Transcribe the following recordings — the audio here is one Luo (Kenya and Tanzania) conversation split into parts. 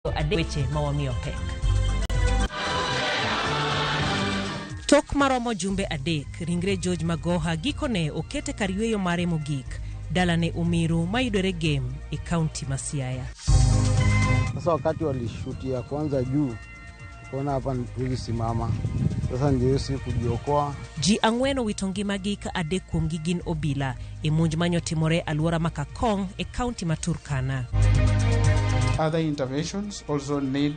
Weche mawamiyo pek. Tok maromo jumbe adek, ringre George Magoha gikone okete kar yweyo mare mogik, dalane Umiru mayudore Game e kaunti ma Siaya. Sasa wakati walishutia kwanza juu, tukaona hapa tulisimama. Sasa ndio si kujiokoa. Ji ang'weno wito ngimagi ka adek kuom gi gin obila e monj manyotimore aluora Makakong e kaunti ma Turkana. Other interventions also need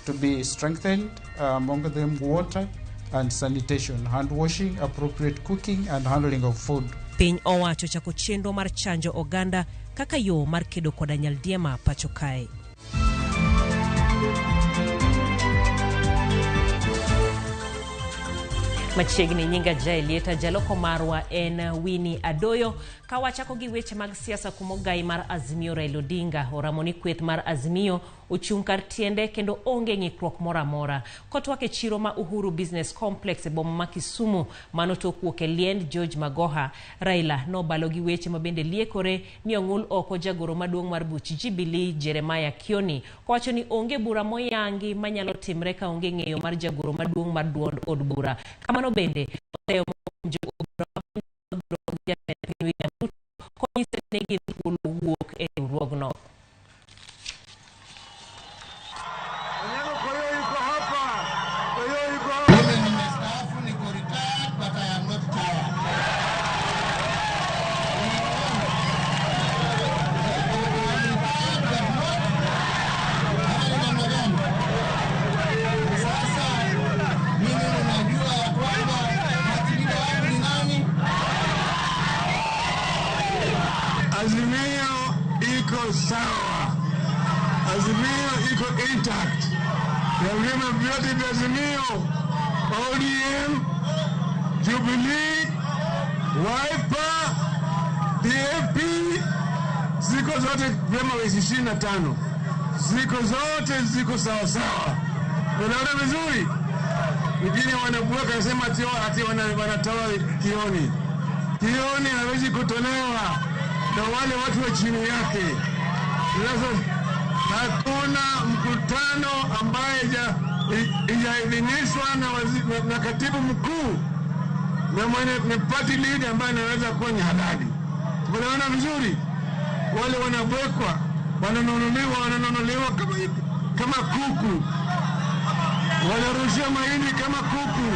to be strengthened, among them water and sanitation, hand washing, appropriate cooking and handling of food. Piny owacho chako chenro mar chanjo oganda kaka yo mar kedo koda nyaldiema pacho kae. Machiegni nyinga jaelieta jaloko marwa en Winnie Adoyo kawachako gi weche mag siasa kumogai mar Azimio Raila Odinga oramoni kweth mar Azimio ochung' kar tiende kendo onge ng'ikruok moramora kotwake chiro ma Uhuru Business Complex e boma ma Kisumu mano tok wuok e liend George Magoha. Raila nobalo gi weche mabende liekore ni ong'ul oko jagoro maduong' mar buch Jubilee Jeremiah Kioni kowacho ni onge bura moyangi manyalo timre ka onge ng'eyo mar jagoro maduong' mar duond od bura. Kamano bende oseyo jo konyise ne gin thuolo wuok e riwruogno. Azimio iko sawa. Azimio iko intact. Ya vyama vyote vya Azimio, ODM, Jubilee, Wiper, DAP, ziko zote vyama 25. Ziko sawa sawa. Unaona vizuri? Wengine wanabuka nasema ati wanatoa Kioni. Kioni hawezi kutolewa na wale watu wa chini yake. Hakuna mkutano ambaye ijaidhinishwa na katibu mkuu na party leader ambaye anaweza kuwa ni halali. Tunaona vizuri wale wanabwekwa, wananunuliwa kama kuku. Wanarushia mahindi kama kuku.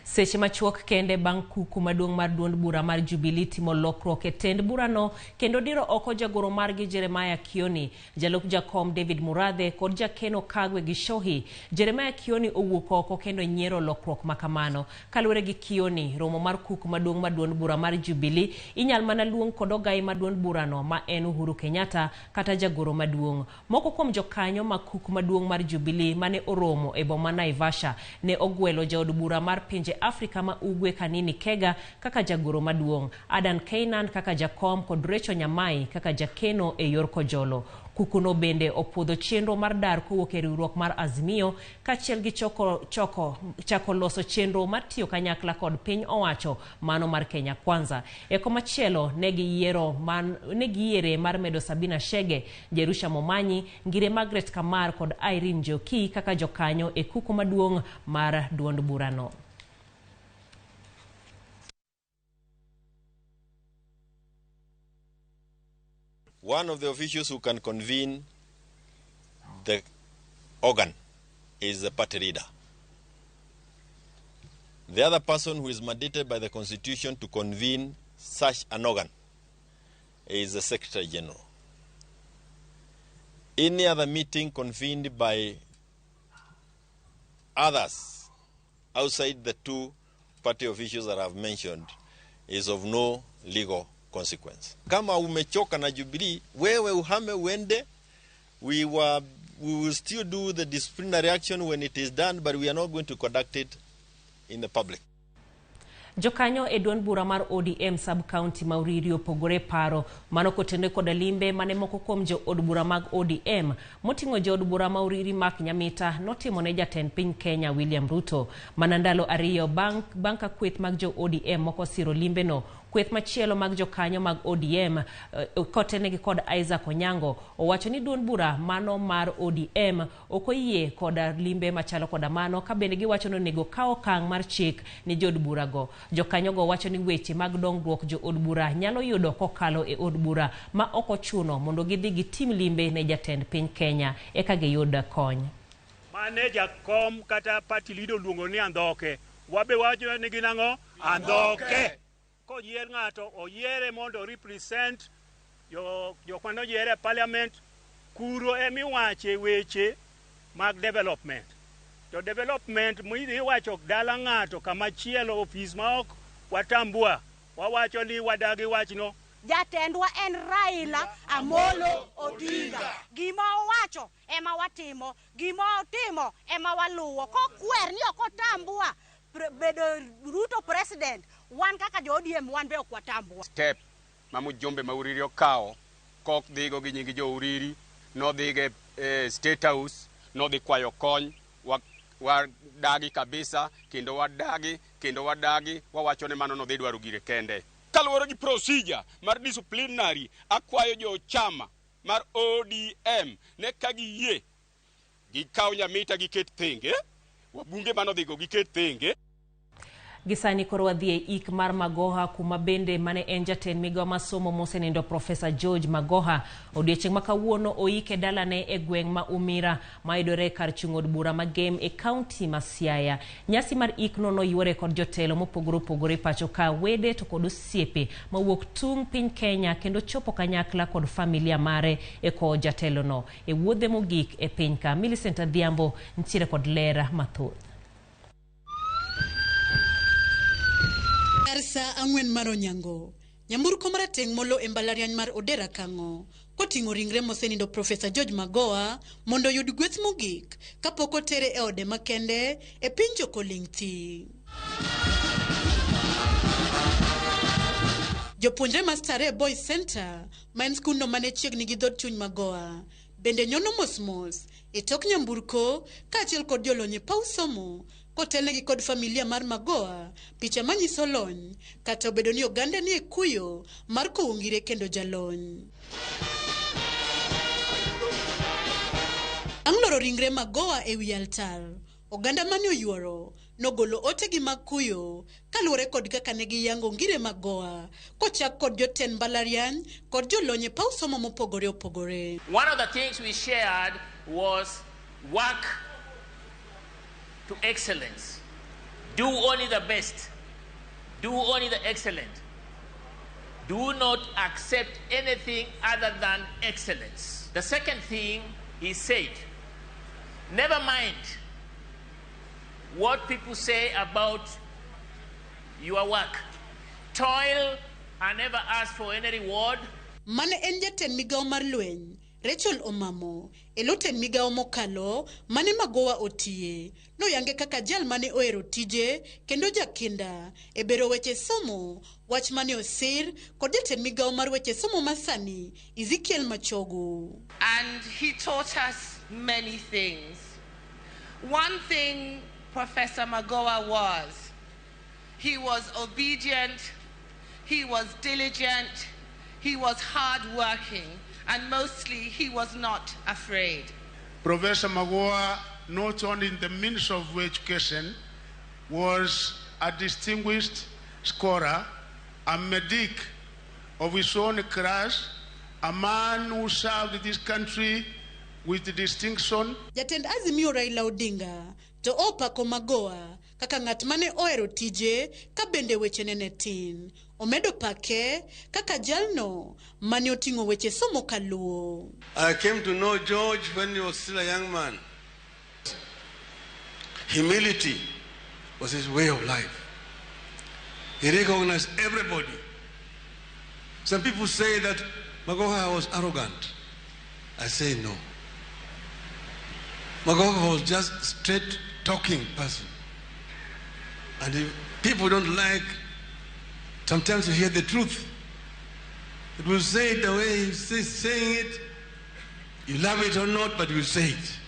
Seche machuok kende bang' kuku maduong' mar duond bura mar Jubilee timo lokruok e tend burano kendo diro oko jagoro margi Jeremiah Kioni, jalup jakom David Murathe kod jakeno Kagwe Gishohi. Jeremiah Kioni owuok oko kendo nyiero lokruok makamano. Kaluwore gi Kioni, romo mar kuku maduong' mar duond bura mar Jubilee inyal mana luong kod ogai mar duond burano ma en Uhuru Kenyatta kata jagoro maduong'. Moko kuom jokanyo ma kuku maduong' mar Jubilee mane oromo e boma Naivasha ne ogwelo jaod bura mar pinje Afrika ma ugwe Kanini Kega kaka jagoro maduong', Adan Keynan kaka jakom kod Recho Nyamai kaka jakeno e yor kojolo. Kukuno bende opuodho chenro mar dar kowuok e riwruok mar Azimio kachiel gi chako loso chenro mar tiyo kanyakla kod piny owacho mano mar Kenya Kwanza. E komachielo negiyiere mar medo Sabina Chege, Jerusha Momanyi, Ngire Margaret Kamar kod Irene Njoki kaka jokanyo e kuku maduong' mar duond burano. One of the officials who can convene the organ is the party leader. The other person who is mandated by the Constitution to convene such an organ is the Secretary General. Any other meeting convened by others outside the two party officials that I've mentioned is of no legal consequence. Kama umechoka na Jubilee, wewe uhame uende, we will still do the disciplinary action when it is done, but we are not going to conduct it in the public. Jokanyo e duond bura mar ODM sub-county Mauriri opogore paro mano kotende koda limbe mane moko kuom jo od bura mag ODM moting'o jo od bura Mauriri Mark Nyamita notimo ne jatend piny Kenya William Ruto manandalo ariyo bank kweth mag jo ODM moko siro limbe no Kweth machielo mag jokanyo mag ODM kotenegi kod Isaac Onyango owacho ni duond bura mano mar ODM okoyie kod limbe machalo kod mano ka bende giwacho ni nego kawo okang' mar chik ni jod bura go. Jokanyo go wacho ni weche mag dongruok jo od bura nyalo yudo kokalo e od bura ma ok ochuno mondo gidhi gitim limbe ne jatend piny Kenya eka giyud kony. Mane jakom kata party leader luongo ni andhoke, wabe wacho ni ginang'o andhoke. Koyier ng'ato oyiere mondo represent jokwano yiere parliament kuro emiwache weche mag development. To development mwidhi wacho dala ng'ato kama chielo ofis ma ok watambua wawacho ni wadagi wachno. Jatendwa en Raila Amolo Odinga. Gima owacho ema watimo, gima otimo ema waluwo. Kokwer ni ok otambua bedo Ruto president, wan kaka jo ODM wan be ok watambua. Step mamujombe mauriri okao kok dhigo gi nyingi jo uriri no dhige State House no dhi kwayo kony wadagi kabisa kendo wadagi wawacho ne mano no dhi dwaro gire kende. Kaluwore gi procedure mar disciplinary akwayo jo chama mar ODM ne kagiyie gikaw nyamita giket thenge wabunge mano dhigo giket thenge. Gisani koro wadhi e ik mar Magoha kuma bende mane en jatend migawo masomo mosenindo Profesa George Magoha odiochieng' ma kawuono oike dalane e gweng' ma Umira mayudore kar chung' od bura magem e kaunti ma Siaya. Nyasi mar ik no noyuore kod jotelo mopogore opogore pacho ka wede to kod osiepe mawuok tung piny Kenya kendo chopo kanyakla kod familia mare e ko jatelo no e wuodhe mogik e piny ka. Millicent Adhiambo ntiere kod lera mathoth. Sa ang'wen mar Onyango, nyamburko marateng' molo e mbalariany mar Odera Kang'o koting'o ringre mosenindo Profesa George Magoha mondo yud gweth mogik kapok otere e ode makende e piny Jokoling'thi. Jopuonjre mar Starehe Boys Center ma en skuno mane chiegni gi dhod chuny Magoha bende nyono mos e tok nyamburko kaachiel kod jolony e paw somo kotelnegi kod familia mar Magoha picha manyiso lony kata obedo ni oganda ni e kuyo mar kowo ngire kendo jalony. Ang' loro ringre Magoha e wi altar, oganda mane oyuoro nogolo otegi mag kuyo kaluwore kod kaka ne giyango ngire Magoha kochak kod jotend mbalariany kod jolony e paw somo mopogore opogore. One of the things we shared was work to excellence. Do only the best. Do only the excellent. Do not accept anything other than excellence. The second thing he said, never mind what people say about your work. Toil and never ask for any reward. Mane en jatend migawo mar lweny Rachel Omamo eloten migawo mokalo mane Magoha otiye no yange kaka jal mane oero tije kendo jakinda e bero weche somo wach mane osir kod jatend migawo mar weche somo masani Ezekiel Machogu. And he taught us many things. One thing Professor Magoha was, he was obedient, he was diligent, he was hardworking, and mostly he was not afraid. Professor Magoha, not only in the Ministry of Education, was a distinguished scholar, a medic of his own class, a man who served this country with distinction. Jatend Azimio Raila Odinga to opako Magoha kaka ng'at mane oero tije ka bende weche nene tin. Omedo pake kaka jalno mane oting'o weche somo kaluo. I came to know George when he was still a young man. Humility was his way of life. He recognized everybody. Some people say that Magoha was arrogant. I say no. Magoha was just a straight-talking person. And if people don't like, sometimes you hear the truth. It will say it the way he's saying it. You love it or not, but you say it.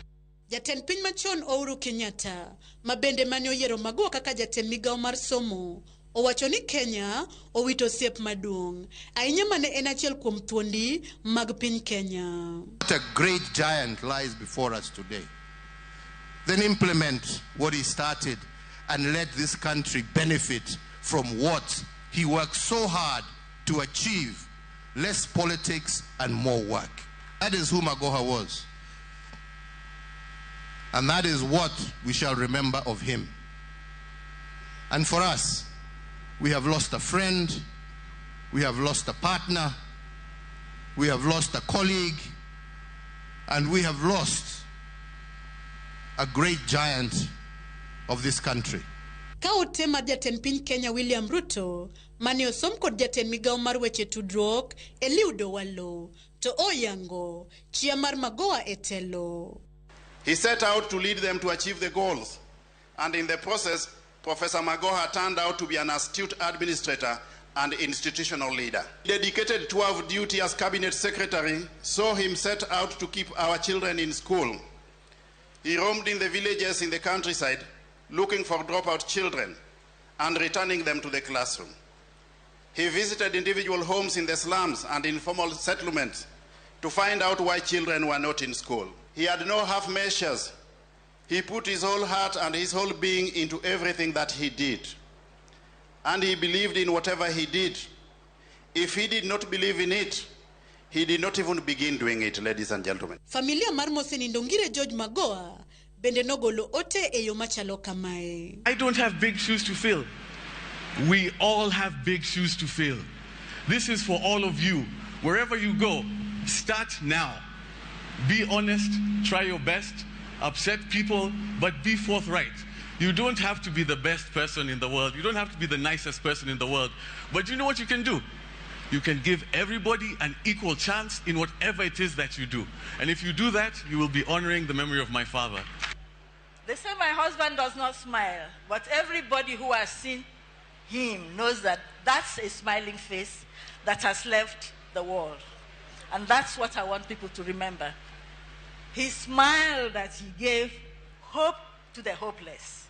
Jatend piny machon Uhuru Kenyatta, mabende mane oyiero Magoha kaka jatend migawo mar somo, Owacho ni Kenya owito osiep maduong', ahinya mane en achiel kuom thuondi mag piny Kenya. What a great giant lies before us today. Then implement what he started and let this country benefit from what he worked so hard to achieve. Less politics and more work. That is who Magoha was. And that is what we shall remember of him. And for us, we have lost a friend, we have lost a partner, we have lost a colleague, and we have lost a great giant of this country. Ka otema jatend piny Kenya William Ruto, mane osom kod jatend migao mar weche tudruok Eliudo Walo, to oyango chia mar Magoha etelo. He set out to lead them to achieve the goals, and in the process, Professor Magoha turned out to be an astute administrator and institutional leader. Dedicated tour of duty as cabinet secretary saw him set out to keep our children in school. He roamed in the villages in the countryside, looking for dropout children and returning them to the classroom. He visited individual homes in the slums and informal settlements to find out why children were not in school. He had no half measures. He put his whole heart and his whole being into everything that he did. And he believed in whatever he did. If he did not believe in it, he did not even begin doing it, ladies and gentlemen. Familia mar Mosenindongire George Magoha bende nogolo ote e yo machalo kamae. I don't have big shoes to fill. We all have big shoes to fill. This is for all of you. Wherever you go, start now. Be honest, try your best, upset people, but be forthright. You don't have to be the best person in the world. You don't have to be the nicest person in the world. But you know what you can do? You can give everybody an equal chance in whatever it is that you do. And if you do that, you will be honoring the memory of my father. They say my husband does not smile, but everybody who has seen him knows that that's a smiling face that has left the world. And that's what I want people to remember. He smiled that he gave hope to the hopeless.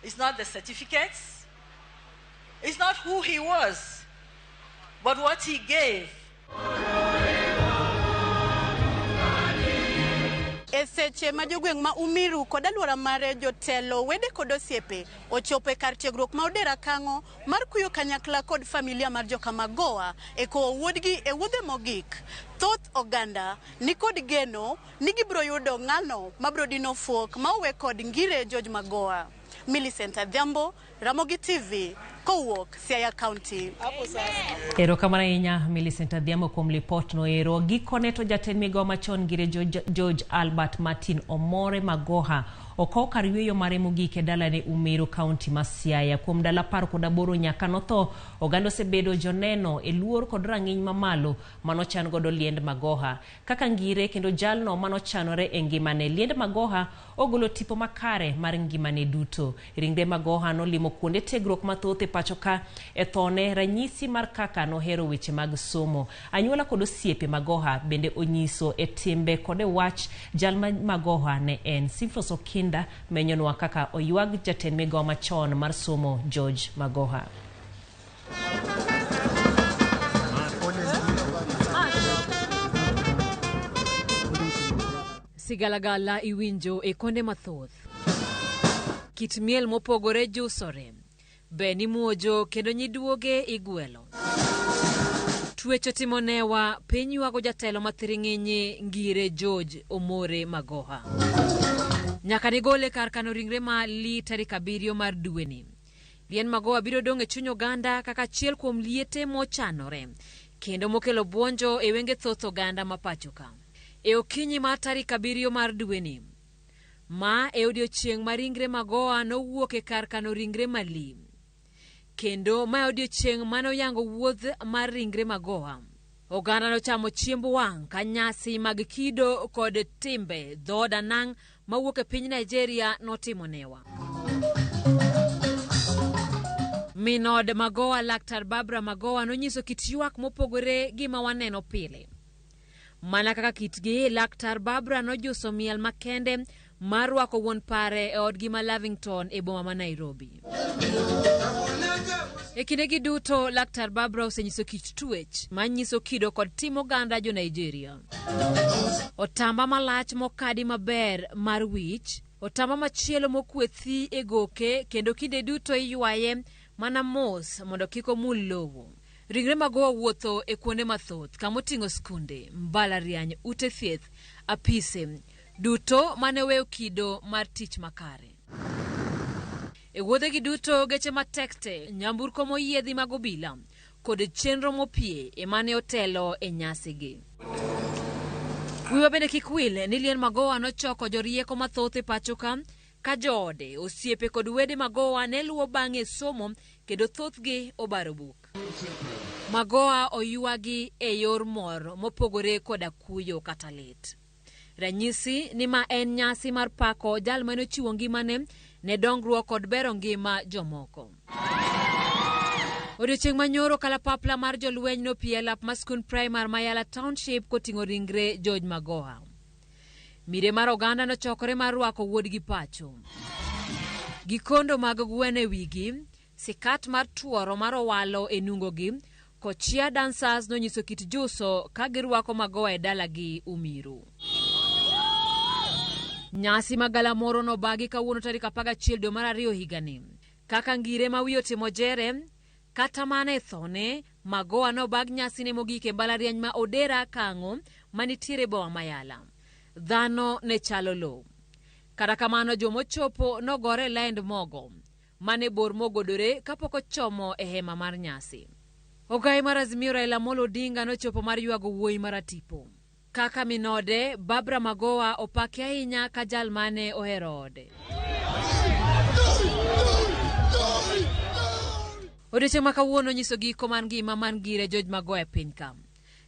It's not the certificates. It's not who he was, but what he gave. Eseche ma jogweng' ma Umiru kod aluora mare jotelo wede kod osiepe ochopo e kar tiegruok ma Odera Kang'o mar kuyo kanyakla kod familia mar joka Magoha e kowo wuodgi e wuodhe mogik. Thoth oganda ni kod geno ni gibro yudo ng'ano mabro dino fuok ma owe kod ngire George Magoha. Millicent Adhiambo, Ramogi TV, kowuok Siaya County. Erokamano ahinya Millicent Adhiambo kuom lipot no ero. Gikone to jatend migao machon ngire George Albert Martin Omore Magoha okawo kar yweyo mare mogik e dalane Umiru County ma Siaya kuom dala 18 nyaka notho. Oganda osebedo joneno e luor kod rang'iny mamalo manochan godo liend Magoha kaka ngire kendo jalno manochanore e ngimane. Liend Magoha ogolo tipo makare mar ngimane duto. Ringre Magoha nolimo kuonde tiegruok mathoth e pacho ka e thone ranyisi mar kaka nohero weche mag somo. Anyuola kod osiepe Magoha bende onyiso e timbe kod e wach jal Magoha ne en. Sifros Okinda menyonwa kaka oyuag jatend migao machon mar somo George Magoha. Sigalagala iwinjo e konde mathoth. Kit miel mopogore jusore. Beni muojo kendo nyiduoge igwelo. Tuecho timonewa piny yuago jatelo mathiring'inyi ngire George Omore Magoha. Nyaka ni gole kar kano ringre ma li tarik 7 mar dweni. Lien Magoha biro dong' e chuny oganda kaka achiel kuom liete mochanore kendo mokelo buonjo e wenge thoth oganda ma pacho ka. E okinyi mar tarik 7 mar dweni, ma e odiochieng' ma ringre Magoha nowuok e kar kano ringre mali. Kendo ma e odiochieng' manoyango wuoth mar ringre Magoha. Oganda nochamo chiemb wang' ka nyasi mag kido kod timbe dhood Anang' mawuok e piny Nigeria notimonewa. Minod Magoha Laktar Barbara Magoha nonyiso kit ywak mopogore gi ma waneno pile. Mana kaka kitgi, Laktar Barbara nojuso miel makende mar rwako wuon pare e odgi ma Lavington e boma ma Nairobi. E kindegi duto, Laktar Barbara osenyiso kit twech manyiso kido kod timo oganda jo Nigeria. Otamba malach mokadi maber mar wich, otamba machielo mokwethi e goke kendo kinde duto iywaye mana mos mondo kik omul lowo. Ringre Magoha wuotho e kuonde mathoth kamoting'o skunde, mbalariany, ute thieth, apise, duto mane weyo kido mar tich makare. E wuodhegi duto, geche matekte, nyamburko moyiedhi mag obila kod chenro mopie emane otelo e nyasigi. Wiwa bende kik wil ni Lien Magoha nochoko jorieko mathoth e pachoka ka joode, osiepe kod wede Magoha ne luwo bang'e somo kendo thothgi obaro buk. Magoha oyuagi e yor mor mopogore koda kuyo kata lit. Ranyisi ni ma en nyasi mar pako jal mane ochiwo ngimane ne dongruok kod bero ngima jomoko. Odiochieng' manyoro kalapapla mar jolweny nopie lap maskund primar Mayala Township koting'o ringre George Magoha. Mire mar oganda nochokore mar rwako wuodgi pacho. Gikondo mag gwen e wigi, sikat mar tuoro mar owalo e nungogi, kochia dancers nonyiso kit juso ka girwako Magoha e dalagi Umiru. Nyasi magalamoro no bagi kawuono tarik 11 dwe mar 2 higani. Kaka ngire ma wiyo timo jere, kata mane thone, Magoha no bag nyasi ne mogik e mbalariany ma Odera Kang'o manitiere boma Mayala. Dhano ne chalo lo. Kata kamano jomochopo nogore land mogo, mane bor mogodore kapok ochomo e hema mar nyasi. Ogai mar Azimio Raila Amolo Odinga nochopo mar yuago wuoyi mar tipo. Kaka minode, Barbara Magoha opake ahinya ka jal mane ohero ode. Odiochieng' ma kawuono nyiso giko man ngima man gire George Magoha e piny ka.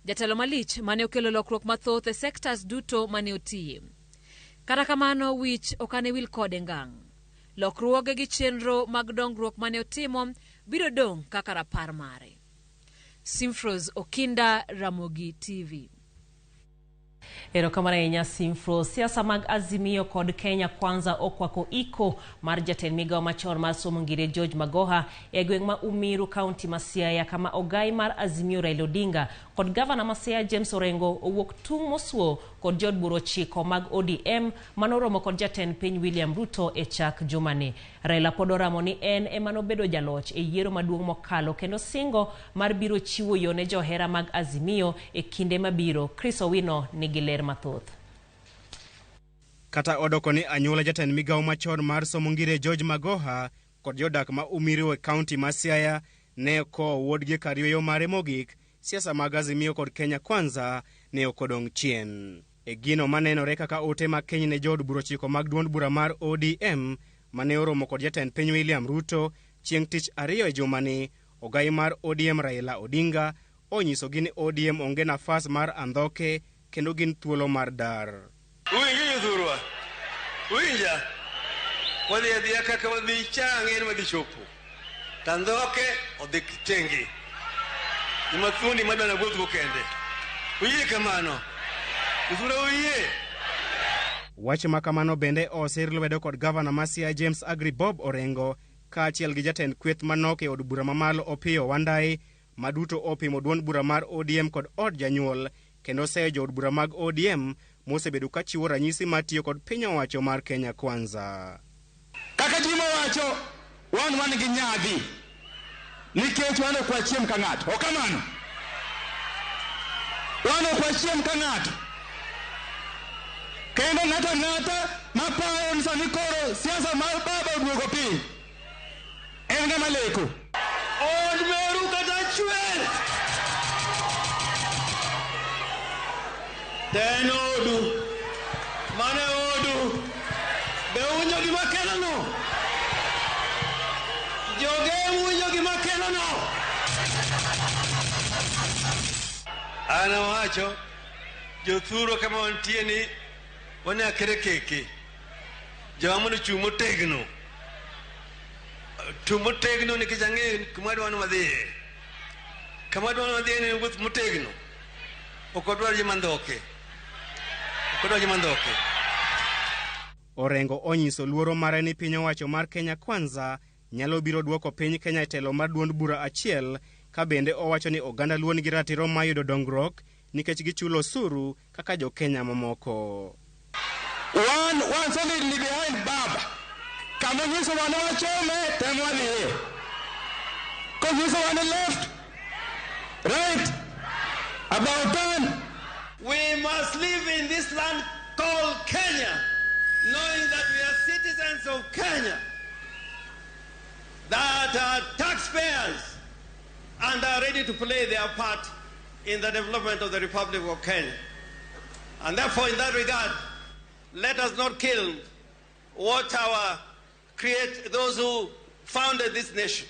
Jatelo malich mane okelo lokruok mathoth e sectors duto mane otiye. Kata kamano wich okane wil kode ngang'. Lokruoge gi chenro mag dongruok mane otimo biro dong' kaka rapar mare. Simfros Okinda, Ramogi TV. Erokamano ahinya Simfro. Siasa mag Azimio kod Kenya Kwanza okwako iko mar jatend migao machon mar somo ngire George Magoha e gweng' ma Umiru kaunti ma Siaya, kama ogai mar Azimio Raila Odinga kod gavana ma Siaya James Orengo owuok tung' mosuo kod jod buro chiko mag ODM manoromo kod jatend piny William Ruto e chak jumani. Raila pod oramo ni en emanobedo jaloch e yiero maduong' mokalo kendo singo mar biro chiwo yone johera mag Azimio e kinde mabiro. Chris Owino nigi ler mathoth. Kata odoko ni anyuola jatend migao machon mar somo ngire George Magoha kod jodak ma Umiru e kaunti ma Siaya ne ko wuodgi kar yweyo mare mogik, siasa mag Azimio kod Kenya Kwanza ne okodong' chien. E gino manenore kaka ote makeny ne jod buro chiko mag duond bura mar ODM mane oromo kod jatend piny William Ruto chieng' tich 2 e jumani, ogai mar ODM Raila Odinga onyiso gi ni ODM onge nafas mar andhoke kendo gin thuolo mar dar. Uingi dhurwa. Uinja. Wadhi adhiya kaka wadhi chang'en wadhi chopo. Tandhoke odhi kitengi. Nimathundi madana gwedhgo kende. Uye kamano. Udhura uye. Wach makamano bende osir lwedo kod gavana ma Siaya James Agri Bob Orengo kaachiel gi jatend kweth manok e od bura mamalo Opiyo Wandayi maduto opimo duond bura mar ODM kod od janyuol kendo seyo jood bura mag ODM mosebedo ka chiwo ranyisi matiyo kod piny owacho mar Kenya Kwanza. Kaka jimo wacho wan gi nyadhi nikech wan ok wachiem ka ng'ato. Okamano. Wan ok wachiem ka ng'ato. Kendo ng'ata mapayo ni sani koro siasa mar baba oduogo piny. En ng'ama leko. Od meru kata chwer. Ten odu. Mane odu. Be unyo gima kelo no. Joge unyo gima kelo no. Ana wacho jothuro kama wantie ni wane akere keke. Jawamu ni chumo tegno. Chumo tegno ni kijang'e kumadwa wanu madhiye. Kamadwa wanu madhiye ni nguth mutegno. Okodwa jimandoke. Orengo onyiso luoro mare ni piny owacho mar Kenya Kwanza nyalo biro duoko piny Kenya e telo mar duond bura achiel, ka bende owacho ni oganda luon gi ratiro ma yudo dongruok nikech gichulo osuru kaka jo Kenya mamoko. One solidly behind Baba. Kama nyiso wana wachome temo wadhiye. Konyiso wana left, right, about turn. We must live in this land called Kenya, knowing that we are citizens of Kenya, that are taxpayers and are ready to play their part in the development of the Republic of Kenya. And therefore, in that regard, let us not kill what those who founded this nation.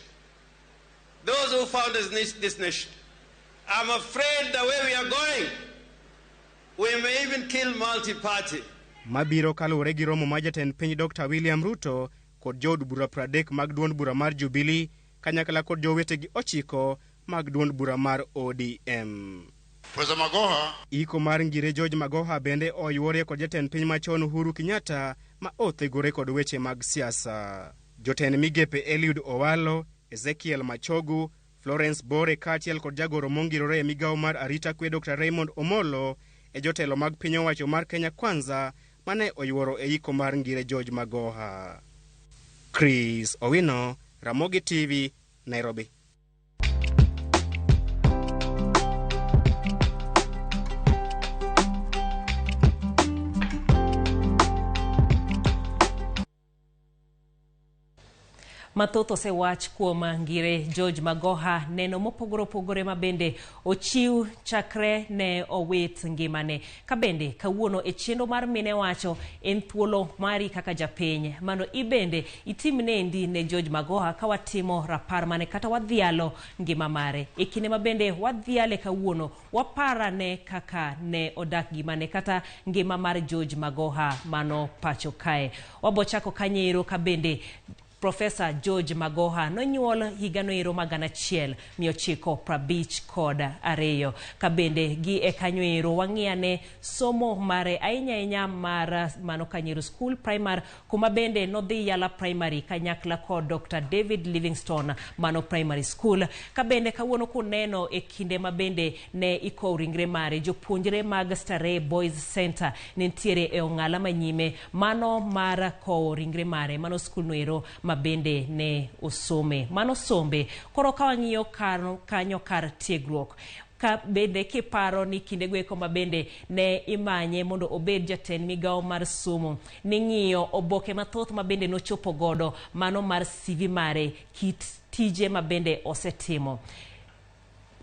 Those who founded this nation. I'm afraid the way we are going, we may even kill multi-party. Mabiro kaluwore gi romo ma jatend piny Dr. William Ruto kod jood bura 30 mag duond bura mar Jubilee kanyakla kod jowetegi 9 mag duond bura mar ODM. Professor Magoha iko mar ngire George Magoha bende oyuore kod jatend piny machon Uhuru Kenyatta ma othegore kod weche mag siasa. Jotend migepe Eliud Owalo, Ezekiel Machogu, Florence Bore kaachiel kod jagoro mongirore e migawo mar arita kwe Dr. Raymond Omolo e jotelo mag piny owacho mar Kenya Kwanza mane oyuoro e iko mar ngire George Magoha. Chris Owino, Ramogi TV, Nairobi. Mathoth osewach kuom ngire George Magoha, neno mopogore opogore ma bende ochiw chakre ne owit ngimane. Ka bende kawuono e chenro mar mine wacho en thuolo mari kaka japiny mano ibende itimne ndi ne George Magoha ka watimo rapar mane kata wadhialo ngima mare. E kinde ma bende wadhiale kawuono wapara ne kaka ne odak ngimane kata ngima mar George Magoha mano pacho kae. Wabochako kanyero ka bende Professor George Magoha nonyuol higano ero magana 1952 ka bende gi e kanyo ero wang'iane somo mare ainya mar mano kanyero school primary kuma bende nodhi yala primary kanyakla kod Dr. David Livingstone mano primary school. Ka bende kawuono kuneno e kinde ma bende ne iko ringre mare jopuonjre mag Starehe Boys Center nentiere e ong'ala manyime mano mar ko ringre mare mano school no ero mabende ne osome mano sombe. Koro ka wang'iyo kanyo kar tiegruok ka bende kiparo ni kinde gweko mabende ne imanye mondo obed jatend migawo mar somo ni ng'iyo oboke mathoth mabende nochopo godo mano mar CV mare kit tije mabende osetimo.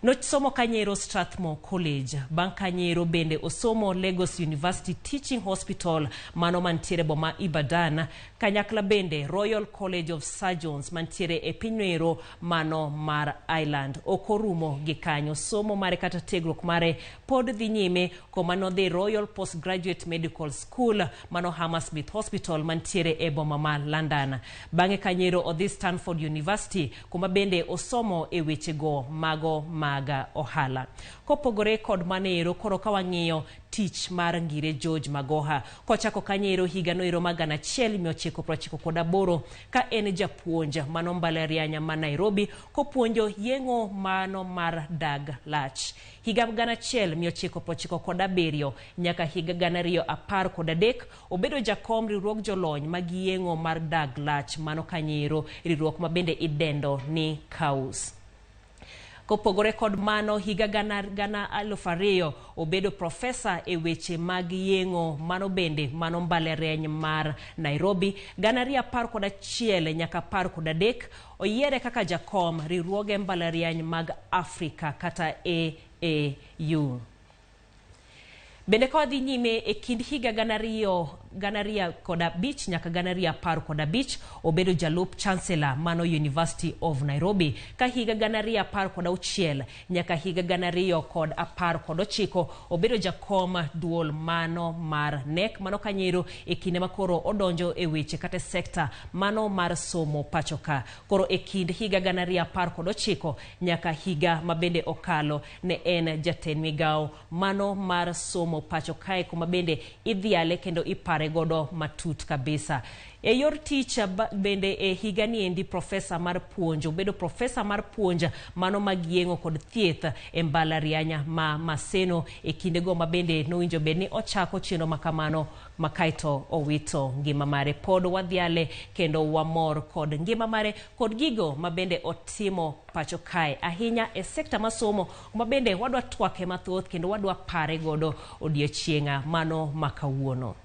Nosomo Kanyero Strathmore College, bang' Kanyero bende osomo Lagos University Teaching Hospital mano mantiere boma Ibadan, kanyakla bende Royal College of Surgeons mantiere e pinywero mano mar Island. Okorumo gi kanyo somo mare kata tiegruok mare pod dhi nyime koma nodhi Royal Postgraduate Medical School mano Hammersmith Hospital mantiere e boma ma London. Bang'e Kanyero odhi Stanford University kuma bende osomo e wechego mago maga ohala. Kopogore kod manero koro ka wang'iyo tich mar ngire George Magoha kochako Kanyero higano ero magana 1998 ka en japuonja mano mbalarianya ma Nairobi kopuonjo yengo mano mar dag lach. Higa gana 1997 nyaka higa gana 2013 obedo jakom riwruok jolony mag yengo mar dag lach mano Kanyero, riwruok ma bende idendo ni KAUS. Kopogore kod mano higa gana 2000 obedo profesa e weche mag yengo mano bende mano mbalariany mar Nairobi. Gana 2011 nyaka 2013 oyiere kaka jakom riwruoge mbalariany mag Afrika kata AAU. Bende kwa dhi nyime e kind higa gana 2005 nyaka gana 2015 obedo jalup chancellor mano University of Nairobi. Ka higa gana 2016 nyaka higa gana 2019 obedo jakom duol mano mar NEC mano Kanyero e kinde makoro odonjo e weche kata sekta mano mar somo pachoka. Koro e kind higa gana 2019 nyaka higa mabende okalo ne en jatend migawo mano mar somo pacho kae kuma bende idhiale kendo ipare pare godo matut kabisa. E yor tich bende e higani endi profesa mar puonjo bedo profesa mar puonja mano magiengo kod thieth e mbalarianya ma Maseno e kindego ma bende nowinjo bedni ochako chino makamano makaito owito ngima mare. Pod wadhiale kendo wamor kod ngima mare kod gigo ma bende otimo pacho kae ahinya e sekta masomo ma bende wadwa twake mathoth kendo wadwa pare godo odiochienga mano makawuono.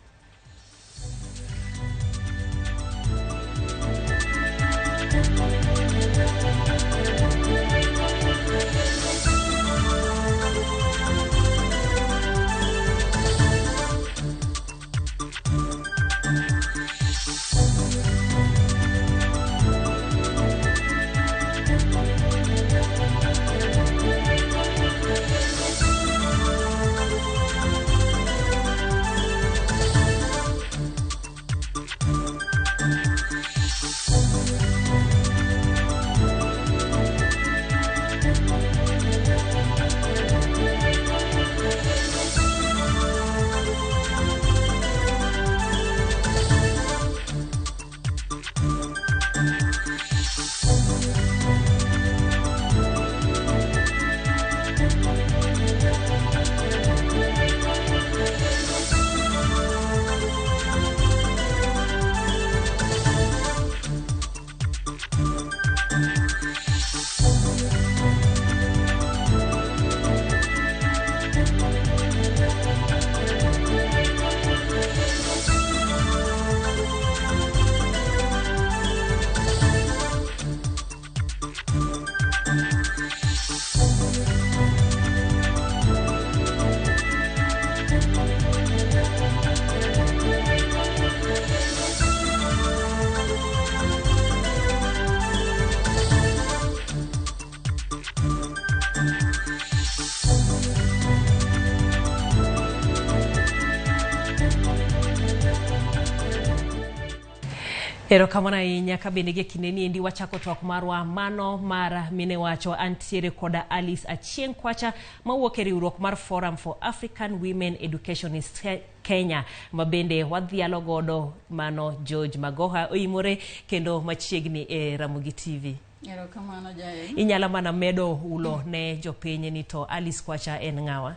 Erokamano ahinya kabende gi kineni endi wachako twak marwa mano mar mine wacho antiere koda Alice Achieng Kwacha mawuok e riwruok mar Forum for African Women Educationists Kenya mabende wadhialo godo mano George Magoha OIMORE kendo machiegni e Ramogi TV. Erokamano jae. Inyala mana medo ulo ne jopiny ni to Alice Kwacha en ngawa.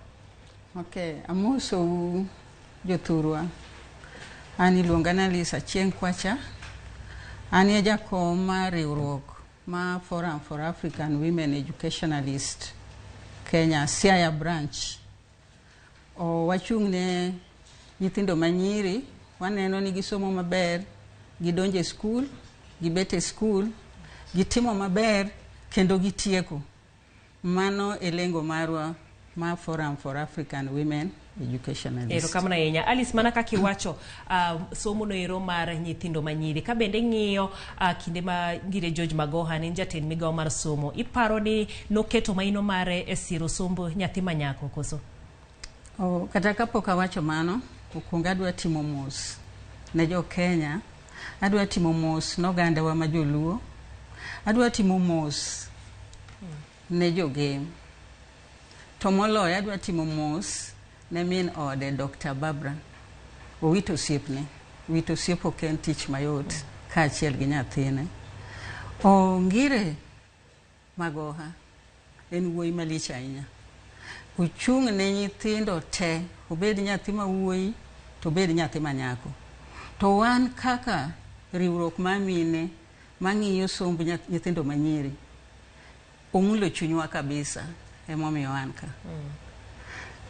Okay, amoso jothurwa. Ani luongana Alice Achieng Kwacha. Ani jakom mar riwruok ma Forum for African Women Educationalists Kenya Siaya branch. Wachung'ne nyithindo manyiri, waneno ni gisomo maber, gidonje skul, gibete skul, gitimo maber kendo gitieko. Mano elengo marwa ma Forum for African Women Educationalists. Erokamano ahinya. Alice, mana kaka iwacho somo no ero mar nyithindo manyiri ka bende ng'iyo kinde ma ngire George Magoha ne jatend migawo mar somo, iparo ni noketo maino mare e siro somb nyathi manyako koso? Kata kapok awacho mano, okuongo adwa timo mos ne jo Kenya, adwa timo mos n'oganda wa ma joluo, adwa timo mos ne jo Gem, to moloyo adwa timo mos ne min ode Dr. Barbara. Owito osiepne, wito osiep ok en tich mayot kaachiel gi nyathine. Ngire Magoha en wuoyi malich ahinya. Ochung' ne nyithindo te, obed nyathi ma wuoyi to obed nyathi manyako. To wan kaka riwruok ma mine mang'iyo somb nyithindo manyiri, omulo chunywa kabisa, emomiyo wan ka.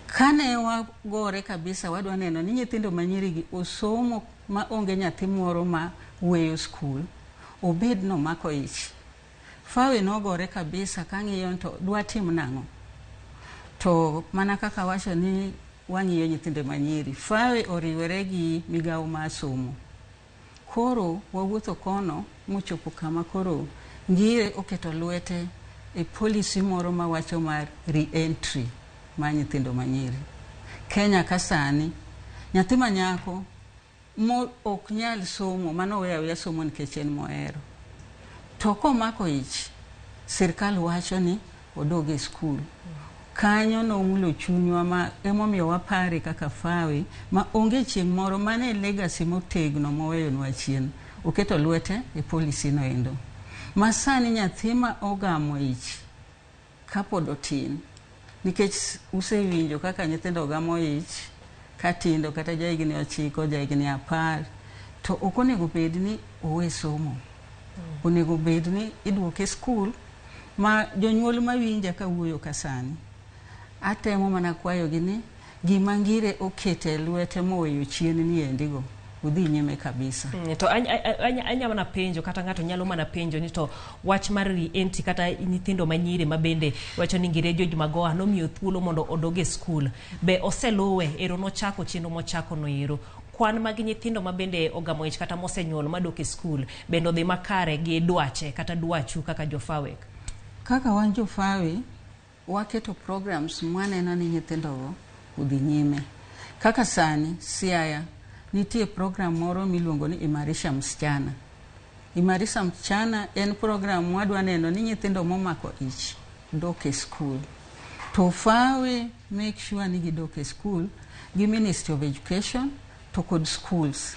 Kane wagore kabisa wadwa neno ni nyithindo manyiri gi osomo ma onge nyathi moro ma weyo skul, obed no mako ich. Fawe nogore kabisa kang'iyo to dwa tim nang'o. To mana kaka wacho ni wang'iyo nyithindo manyiri, Fawe oriwere gi migawo ma somo. Koro wawuotho kono mochopo kama koro ngire oketo lwete e policy moro ma wacho mar re-entry ma nyithindo manyiri. Kenya kasani nyathi manyako ok nyal somo, mano weya somo nikech en mohero. To komako ich, sirkal wacho ni odog e skul. kanyo nomulo chunywa ma emomiyo wapare kaka Fawe ma onge chieng' moro mane legacy motegno moweyonwa chien oketo lwete e policy no endo. Masani nyathi ma ogamo ich kapod otin, nikech usewinjo kaka nyithindo gamo ich katindo kata jahigni 9 jahigni 10, to ok onego bed ni owe somo. Onego bed ni iduoke skul. Ma jonyuol mawinja kawuoyo kasani, atemo mana kwayo gi ni gima Ngire okete lwete moweyo chien ni endigo udhi nyime kabisa. To anya mana penjo kata ng'ato nyalo mana penjo ni to wach mar enti kata nyithindo manyiri mabende wacho ni Ngire George Magoha nomiyo thuolo mondo odoge skul. Be oseluwe ero nochako chenro mochako no ero. Kwan mag nyithindo mabende ogamo ich kata mosenyuol madok e skul bende odhi makare gi dwache kata dwachu kaka jofawe. Kaka wan jofawe waketo programs mwaneno ni nyithindogo udhi nyime. Kaka sani Siaya nitie program moro miluongo ni Imarisha Msichana. Imarisha Msichana en program mwadwa neno ni nyithindo momako ich dok e skul. To Fawe make sure ni gidok e skul gi Ministry of Education to kod schools.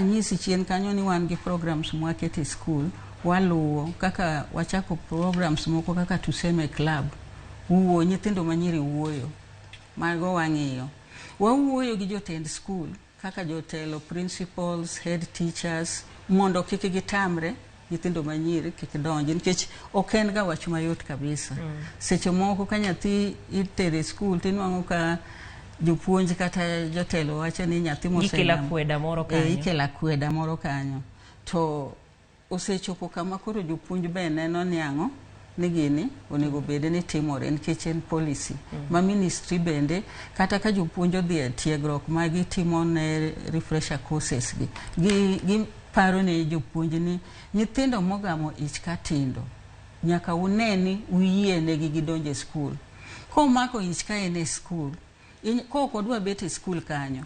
Nyisi chien kanyo ni wan gi programs mwaketo e skul. Waluwo kaka wachako programs moko kaka Tuseme Club. Uwo nyithindo manyiri wuoyo. Mago wang'iyo. Wawuoyo gi jotend skul kaka jotelo, principals, head teachers, mondo kik gitamre nyithindo manyiri kik donji nikech ok en ga wach mayot kabisa. Seche moko ka nyathi itere skul tinwang'o ka jopuonj kata jotelo wacho ni nyathi ikela kweda moro kanyo. Ikela kweda moro kanyo. To osechopo kama koro jopuonj be neno ni ang'o ni gini onego bede ni timore nikech en policy. Ma ministry bende kata ka jopuonj odhi e tiegruok ma gitimo ne refresher courses gi paro ne jopuonj ni nyithindo mogamo ich katindo nyaka uneni uyie negi gidonje e skul. Komako ich ka en e skul, kok odwa bet e skul kanyo,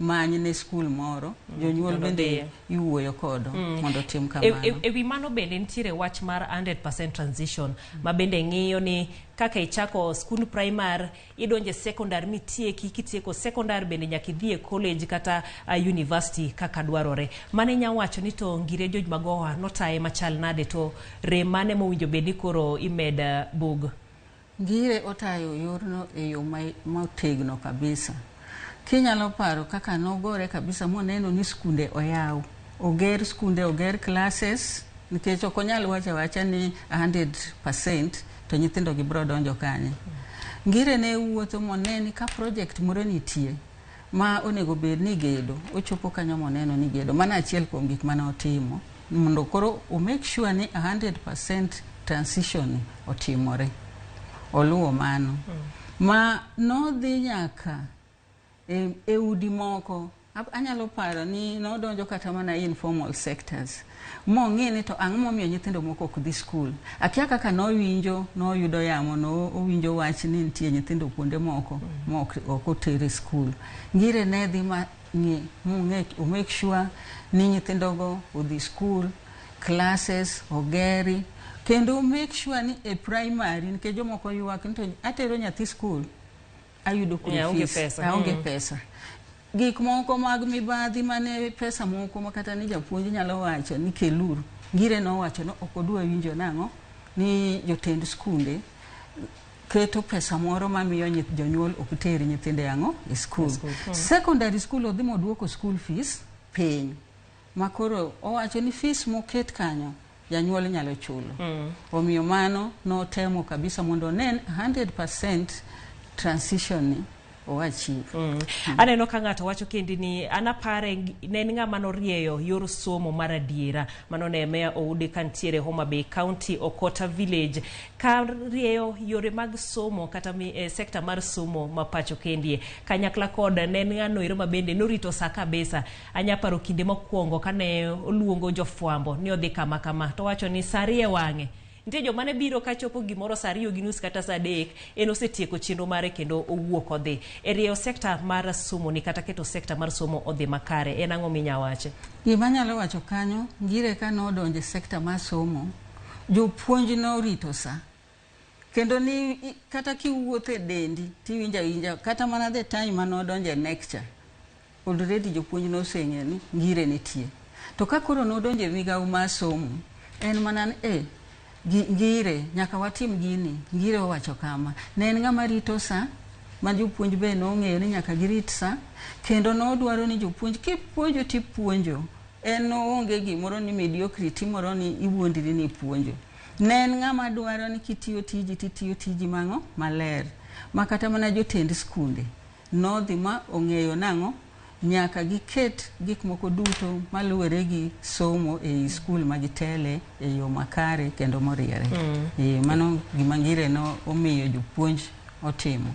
many ne skul moro, jonyuol bende iwuoyo kodo mondo tim kamano. Ewi mano bende nitiere wach mar 100% transition ma bende ng'iyo ni kaka ichako skul primary idonje secondary mitieki, kitieko secondary bende nyaka idhi e college kata university kaka dwarore. Mane nyawacho ni to Ngire George Magoha notaye machal nade, to rem mane mowinjo bedi koro imed bug? Ngire otayo yorno e yo motegno kabisa. Kinyalo paro kaka nogore kabisa moneno ni skunde oyaw. Oger skunde, oger classes, nikech ok onyal wacha ni 100% to nyithindo gibro donjo kanye. Ngire ne wuotho moneni ka project moro nitie ma onego bed ni gedo, ochopo kanyo moneno ni gedo. Mana achiel kuom gik mane otimo mondo koro o make sure ni 100% transition otimore. Oluwo mano. Ma nodhi nyaka e udi moko. Anyalo paro ni nodonjo kata mana informal sectors. Mong'e ni to ang'o momiyo nyithindo moko ok dhi skul. Akia kaka noyudo yamo, owinjo wach ni nitie nyithindo kuonde moko ok otere skul. Ngire ne dhi ma o make sure ni nyithindogo odhi skul, classes ogeri, kendo make sure ni e primary nikech jomoko ywak ni to atero nyathi skul ayudo fees, aonge pesa. Gik moko mag mibadhi mane pesa moko makata ni japuonj nyalo wacho ni keluru. Ngire no wacho no ok odwa winjo nang'o ni jotend skunde keto pesa moro mamiyo jonyuol ok ter nyithinde ang'o e skul. Secondary school odhi moduoko school fees piny. Makoro owacho ni fees moket kanyo janyuol nyalo chulo. Omiyo mano notemo kabisa mondo nen 100% transition ni oachieve. Aneno ka ng'ato wacho kendi ni anapare ne ng'ama norieyo yor somo mar adiera mano ne Meya Oude kantiere Homa Bay County Okota Village ka rieyo yore mag somo kata sekta mar somo mapacho kendie kanyakla kod ne ng'ano ero mabende norito sa kabisa. Anyaparo kinde mokwongo kane oluongo jofwambo ni odhi kama to wacho ni sarie wang'e. Ntie jo mane biro ka chopo gimoro saa 2:30 kata saa 3 en osetieko chenro mare kendo owuok odhi. Rieyo sekta mar somo ni kata keto sekta mar somo odhi makare, en ang'o minyawache? Gima nyalo wacho kanyo, Ngire ka nodonje sekta mar somo, jopuonj norito sa. Kendo ni kata kiwuothe dendi tiwinja kata mana the time manodonje lecture already jopuonj noseng'e ni ngire nitie. To ka koro nodonje migawo mar somo en mana ngire nyaka watim gini, ngire owacho kama. Ne en ng'ama rito sa ma jopuonj be nong'eyo ni nyaka girit sa, kendo nodwaro ni jopuonj kipuonjo tipuonjo. En onge gimoro ni mediocrity moro ni iwuondri ni puonjo. Ne en ng'ama dwaro ni kitiyo tiji mang'o maler. Ma kata mana jotend skunde nodhi ma ong'eyo nang'o nyaka giket gik moko duto maluwore gi somo e skul ma gitele e yo makare kendo moriere. Mano gima ngire no omiyo jopuonj otimo.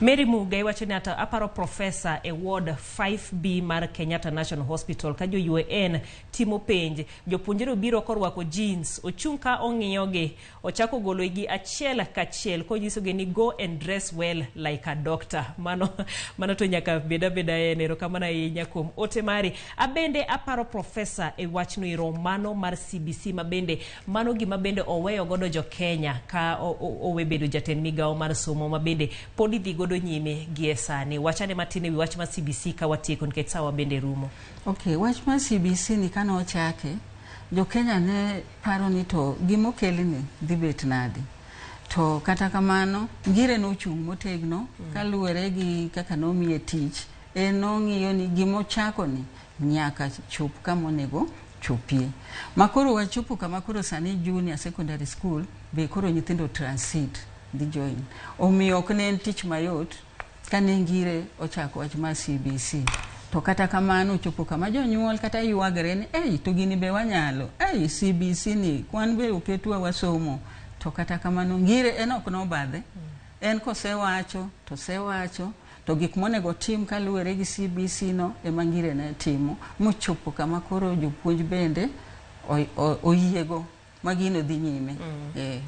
Mary Mugai wacho ni ata aparo professor e ward 5B mar Kenyatta National Hospital ka jo UN timo penj jopuonjre biro korwako jeans ochung ka ong'iyogi ochako gologi achiel kachiel konyisogi ni go and dress well like a doctor. Mano to nyaka beda enero kamana ahinya kuom ote mari. Abende aparo professor e wachno iro mano mar CBC mabende mano gima bende oweyo godo jo Kenya ka owe bedo jatend migawo mar somo mabende podi dhi godo nyime gie sani. Wachane matine wi wach ma CBC ka watieko nikech sawa bende rumo. Okay, wach ma CBC ni kano ochake jo Kenya ne paro ni to gimokeli ni dhi bet nadi. To kata kamano ngire no chung motegno kaluwore gi kaka nomiye tich nong'iyo ni gimochako ni nyaka chop kamonego chopie. Makoro wachopo kama koro sani junior secondary school be koro nyithindo transit di join. Omiyo ok ne en tich mayot kane ngire ochako wach ma CBC. To kata kamano chopo kama jonyuol kata yuagre ni to gini be wanyalo. CBC ni kwan be oketwa wasomo. To kata kamano ngire en ok nobadhe. En kosewacho to sewacho to gik monego tim kaluwore gi CBC no ema ngire ne timo mochopo kama koro jopuonj bende oyiego magino dhi nyime.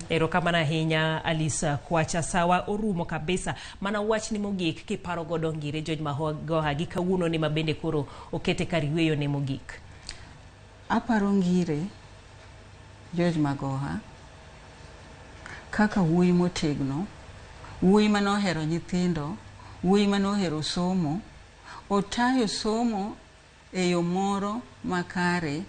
Ero kamana ahinya Alisa Kwacha. Sawa orumo kabisa. Mana wach ni mogik kiparo godo ngire George Magoha gi kawuono ni mabende koro okete kar yweyo ne mogik. Aparo ngire George Magoha kaka wuoyi motegno, wuoyi manohero nyithindo, wuoyi manohero somo, otayo somo e yo moro makare.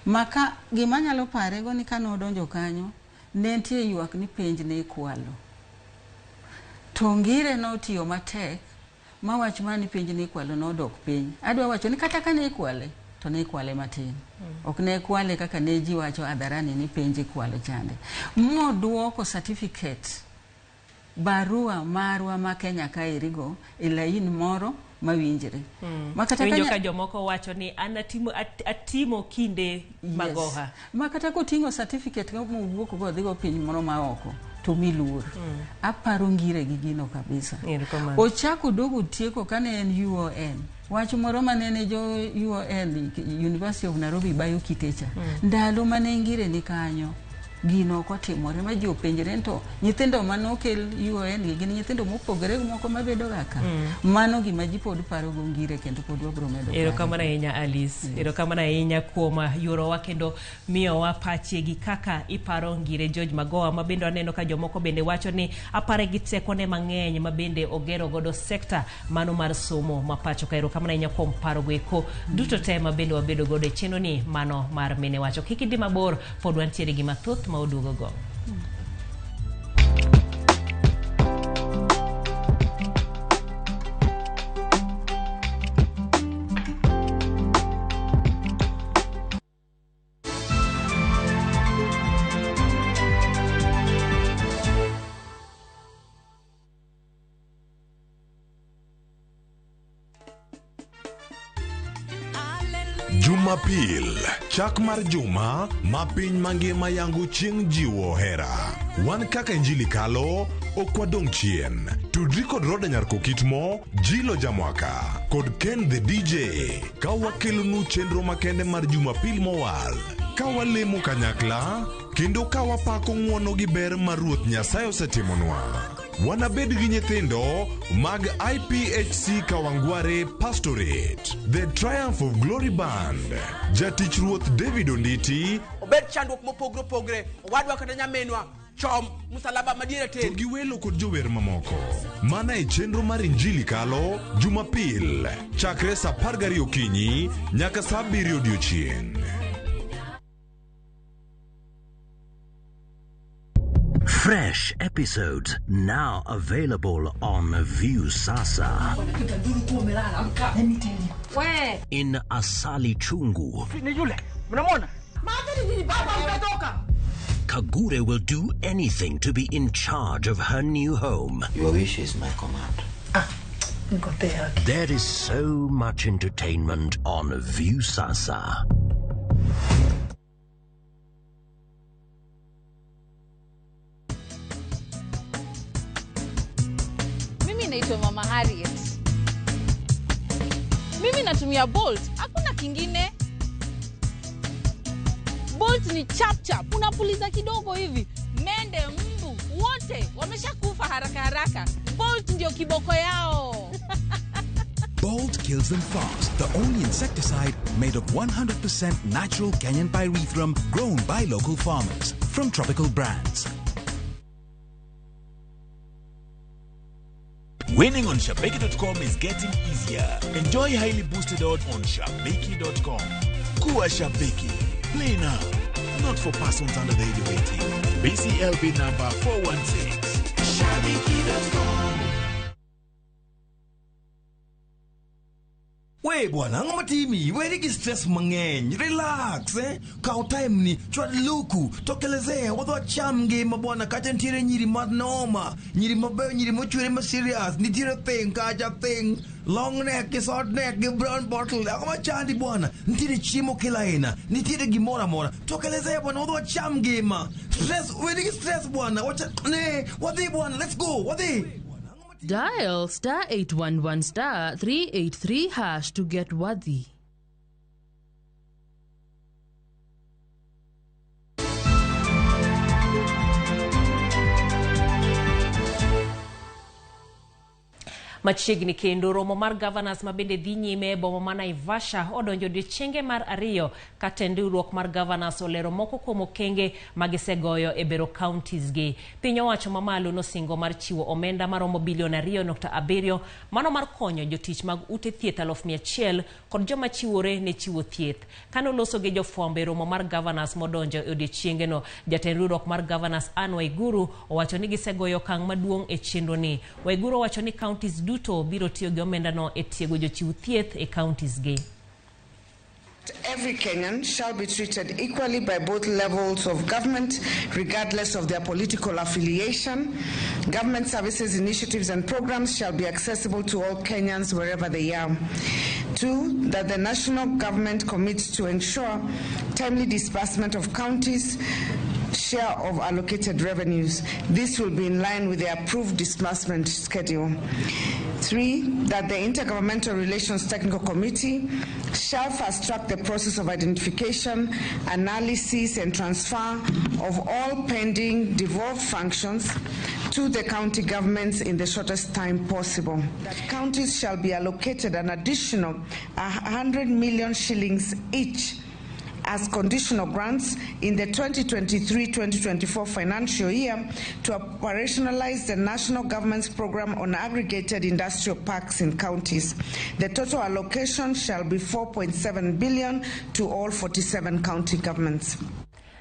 Maka gima nyalo pare go ni kano donjo kanyo ne nitie ywak ni penj ne ikwalo. To ngire no tiyo matek ma wach mani penj ne ikwalo no dok piny. Adwa wacho ni kata kane ikwale to ne ikwale matin. Ok ne ikwale kaka ne ji wacho adharani ni penj ikwalo chande. Moduoko certificate barua marwa ma Kenya ka irigo e lain moro mawinjre. Makata ka jomoko wacho ni atimo kinde Magoha. Makata koting'o certificate ka mowuok go dhigo piny moro maoko to miluor. Aparo ngire gi gino kabisa. Ochako dogo tieko kane en UON. Wach moro manene jo UON University of Nairobi bayo kitecha. Ndalo mane ngire ni kanyo gino kotimore ma ji openjre to nyithindo manokel UON gin nyithindo mopogore moko mabedo gaka. Mano gima ji pod paro go ngire kendo pod wabro medo. Ero kamana ahinya Alice. Ero kamana ahinya kuom yorowa kendo miyowa pache gi kaka iparo ngire George Magoha mabende aneno ka jomoko bende wacho ni apare gi tekone mang'eny mabende ogero godo sekta mano mar somo mapacho ka. Ero kamana ahinya kuom paro go eko duto te mabende wabedo godo cheno ni mano mar mine wacho. Kikidi mabor pod wantiere gi mathoth maudugo go. Jumapil, chak mar juma ma piny mangima yango chieng' jiwo hera. Wan kaka injili kalo okwadong chien. Tudri kod Roda Nyarkokitmo, Jilo Jamwaka kod Ken the DJ ka wakelonu chenro makende mar Jumapil mowal. Ka walemo kanyakla kendo ka wapako ng'wono gi ber mar Ruoth Nyasaye osetimonwa. Wanabed gi nyithindo mag IPHC Kawangware Pastorate, The Triumph of Glory Band, Jatich Ruoth David Onditi, obed chandruok mopogre wadwa kata nyamenwa chom musalaba madiere te. To giwelo kod jower mamoko. Mana e chenro mar Injili kalo Jumapil. Chakre sa 12 okinyi nyaka sa 7 odiechieng'. Fresh episodes now available on View Sasa. In Asali Chungu. Kagure will do anything to be in charge of her new home. Your wish is my command. There is so much entertainment on View Sasa. Mimi naitwa Mama Harriet. Mimi natumia Bolt. Hakuna kingine. Bolt ni chap chap. Unapuliza kidogo hivi. Mende, mbu, wote wameshakufa haraka haraka. Bolt ndio kiboko yao. Bolt kills them fast. The only insecticide made of 100% natural Kenyan pyrethrum grown by local farmers from tropical brands. Winning on Shabeki.com is getting easier. Enjoy highly boosted odds on Shabeki.com. Kuwa Shabeki. Play now. Not for persons under the age of 18. BCLB number 416. Shabeki.com. We bwana ngoma timi we ki stress mangeny relax ka time ni chwad luku tokeleze wadho chamge mabwana kacha ntire nyiri madnoma nyiri mabe nyiri mochwere ma serious ni tire thing kacha thing long neck short neck brown bottle ngoma chandi bwana ntire chimo kila ina ni tire gimora mora tokeleze bwana wadho chamge ma stress we ki stress bwana wacha ne wadhi bwana let's go wadhi. Dial *811 *383# to get Wadhi. Machiegni kendo romo mar governors mabende dhi nyime boma ma Naivasha odonjo odiechienge mar 2 ka tenduruok mar governors olero moko kuom okenge magisegoyo e bero counties gi. Piny owacho mamalo nosingo mar chiwo omenda maromo bilion 2.7 mano mar konyo jotich mag ute thieth 100,000 kod joma chiwore ne chiwo thieth. Kano loso gi jofwambe romo mar governors modonjo e odiechienge no, jatenduruok mar governors Anne Waiguru owacho ni gisegoyo okang' maduong' e chenro ni. Waiguru owacho ni counties duto biro tiyo gi omenda no e tiego jochiw thieth e counties gi. Every Kenyan shall be treated equally by both levels of government, regardless of their political affiliation. Government services, initiatives, and programs shall be accessible to all Kenyans wherever they are. 2, that the national government commits to ensure timely disbursement of counties' share of allocated revenues. This will be in line with the approved disbursement schedule. 3, that the Intergovernmental Relations Technical Committee shall fast-track the process of identification, analysis, and transfer of all pending devolved functions to the county governments in the shortest time possible. That counties shall be allocated an additional 100 million shillings each as conditional grants in the 2023-2024 financial year to operationalize the national government's program on aggregated industrial parks in counties. The total allocation shall be 4.7 billion to all 47 county governments.